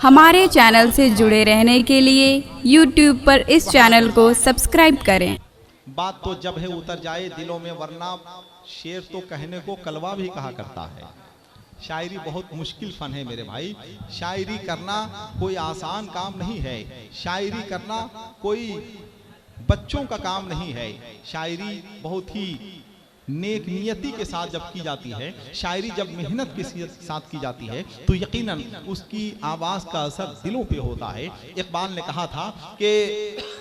हमारे चैनल से जुड़े रहने के लिए YouTube पर इस चैनल को सब्सक्राइब करें। बात तो जब है उतर जाए दिलों में, वरना शेर तो कहने को कलवा भी कहा करता है। शायरी बहुत मुश्किल फन है मेरे भाई। शायरी करना कोई आसान काम नहीं है। शायरी करना कोई बच्चों का काम नहीं है। शायरी बहुत ही नेक नियति के साथ जब की जाती है, शायरी जब मेहनत के साथ की जाती है, तो यकीनन उसकी आवाज़ का असर दिलों पे होता है। इकबाल ने कहा था कि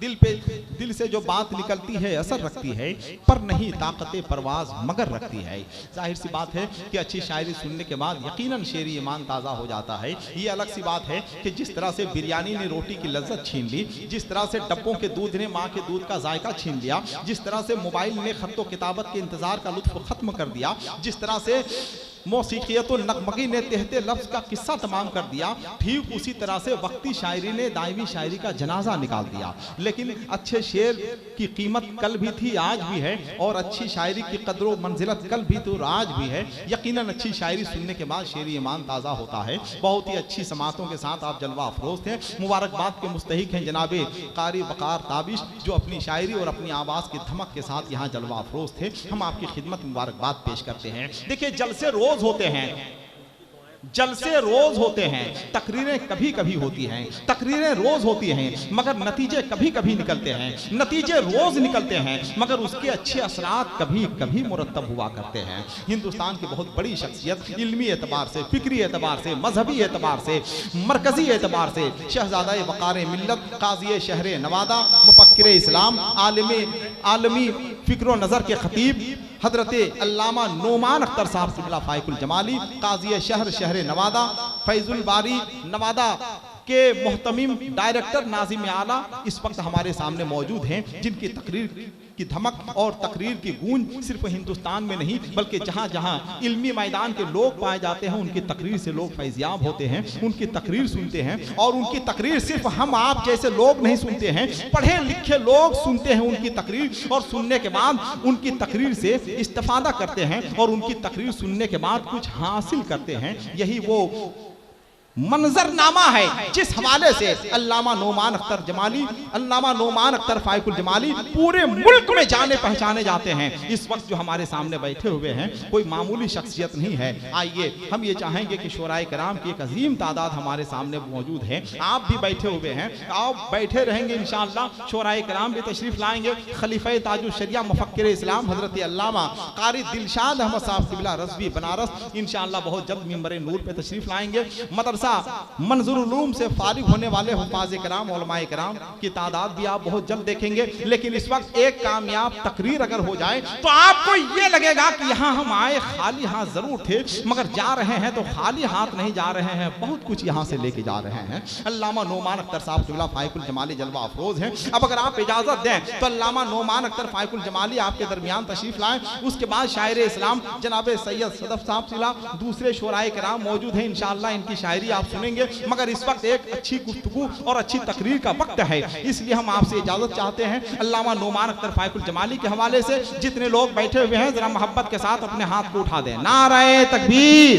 दिल से जो बात निकलती है असर रखती है, पर नहीं ताकत परवाज मगर रखती है। जाहिर सी बात है कि अच्छी शायरी सुनने के बाद यकीनन शेरी ईमान ताज़ा हो जाता है। ये अलग सी बात है कि जिस तरह से बिरयानी ने रोटी की लज्जत छीन ली, जिस तरह से डब्बों के दूध ने माँ के दूध का जायका छीन लिया, जिस तरह से मोबाइल ने खत्तो किताबत के इंतजार का लुत्फ खत्म कर दिया, जिस तरह से मौसीकियत नगमगी ने तेहते लफ्ज का किस्सा तमाम कर दिया, ठीक उसी तरह से वक्ती शायरी ने दायमी शायरी का जनाजा निकाल दिया। लेकिन अच्छे शेर की कीमत कल भी थी, आज भी है, और अच्छी शायरी की कदर मंजिलत कल भी तो आज भी है। यकीनन अच्छी शायरी सुनने के बाद शेरी ईमान ताज़ा होता है। बहुत ही अच्छी समातों के साथ आप जलवा अफरोज थे। मुबारकबाद के मुस्तहिक हैं जनाबे कारी वकार ताबिश, जो अपनी शायरी और अपनी आवाज़ की धमक के साथ यहाँ जलवा अफरोज थे। हम आपकी खिदमत मुबारकबाद पेश करते हैं। देखिए, जलसे रोज होते हैं, जलसे रोज होते हैं, तकरीरें कभी कभी होती हैं, तकरीरें रोज होती हैं, मगर नतीजे कभी कभी निकलते हैं। नतीजे रोज निकलते हैं, मगर उसके अच्छे असरात कभी कभी मुरतब हुआ करते हैं। हिंदुस्तान की बहुत बड़ी शख्सियत इल्मी एतबार से, फिक्री एतबार से, मजहबी एतबार से, मरकजी एतबार से शहजादा वक़ार मिल्लत, काज़ी शहर नवादा, मुफक्किर इस्लाम, आलमी फिक्र नज़र के खतीब हजरत अल्लामा नोमान अख्तर साहब किबला फाइकुल जमाली, काज़ी शहर नवादा, फैजुल बारी नवादा के मोहतमीम डायरेक्टर नाज़िम आला इस वक्त हमारे सामने मौजूद हैं, जिनकी तकरीर की धमक और तकरीर की गूंज सिर्फ हिंदुस्तान में नहीं बल्कि जहाँ जहाँ इल्मी मैदान के लोग पाए जाते हैं, उनकी तकरीर से लोग फैज़याब होते हैं, उनकी तकरीर सुनते हैं। और उनकी तकरीर सिर्फ हम आप जैसे लोग नहीं सुनते हैं, पढ़े लिखे लोग सुनते हैं उनकी तकरीर, और सुनने के बाद उनकी तकरीर से इस्तिफादा करते हैं, और उनकी तकरीर सुनने के बाद कुछ हासिल करते हैं। यही वो मंजरनामा है जिस हवाले से अल्लामा नोमान अख्तर जमाली, अल्लामा नोमान अख्तर फाइकुल जमाली पूरे मुल्क में जाने पहचाने जाते हैं। इस वक्त जो हमारे सामने बैठे हुए हैं कोई मामूली शख्सियत नहीं है। आइए, हम ये चाहेंगे कि शोराए कराम की एक अजीम तादाद हमारे सामने मौजूद है। आप भी बैठे हुए हैं, आप बैठे रहेंगे इंशाअल्लाह। शोराए कराम भी तशरीफ लाएंगे। खलीफा ताजुल शरिया मुफक्किर इस्लाम हजरत अल्लामा कारी दिलशाद अहमद साहब किबला रज़वी बनारस इंशाअल्लाह बहुत जल्द मिंबर नूर पे तशरीफ लाएंगे। मदरसा मंजूरुल उलूम से फारिग होने वाले हुफ़ाज़ कराम उलमाए कराम की तादाद भी आप बहुत जल्द देखेंगे। लेकिन इस वक्त एक कामयाब तकरीर अगर हो जाए तो आपको ये लगेगा कि यहाँ हम आए खाली हाथ जरूर थे, मगर जा रहे हैं तो खाली हाथ नहीं जा रहे हैं, बहुत कुछ यहाँ से लेके जा रहे हैं। अल्लामा नोमान अख्तर साहब किबला फाइकुल जमाली जलवा अफरोज हैं। अब अगर आप इजाजत दें तो अल्लामा नोमान अख्तर फाइकुल जमाली आपके दरमियान तशरीफ लाएं। उसके बाद शायर इस्लाम जनाब सैयद सदफ साहब सिला, दूसरे शोराए कराम मौजूद हैं। इंशाअल्लाह इनकी शायरी आप सुनेंगे, मगर इस वक्त एक अच्छी गुफ्तगू और अच्छी तकरीर का वक्त है, इसलिए हम आपसे इजाजत चाहते हैं। अल्लामा नोमान अख्तर फाइकुल जमाली के हवाले से जितने लोग बैठे हुए हैं जरा मोहब्बत के साथ अपने हाथ को उठा दें। नारे तकबीर,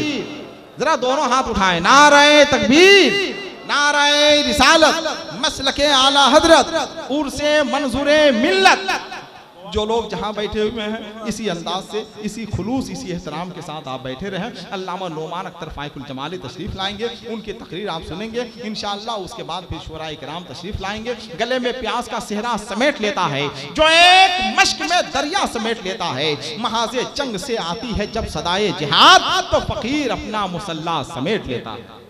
जरा दोनों हाथ उठाएं। नारे तकबीर, नारे रिसालत, मसलके आला हजरत, उर्से मंजूरे मिल्लत। जो लोग जहाँ बैठे हुए हैं इसी अंदाज से, इसी खुलूस, इसी एहतराम के साथ आप बैठे रहें। अल्लामा नोमान अख्तर फाइकुल जमाली तशरीफ लाएंगे, उनकी तकरीर आप सुनेंगे इंशाअल्लाह। उसके बाद फिर शोराए कराम तशरीफ लाएंगे। गले में प्यास का सेहरा समेट लेता है जो एक मश्क में दरिया समेट लेता है। महाज़े जंग से आती है जब सदाए जिहाद, तो फकीर अपना मुसल्ला समेट लेता है।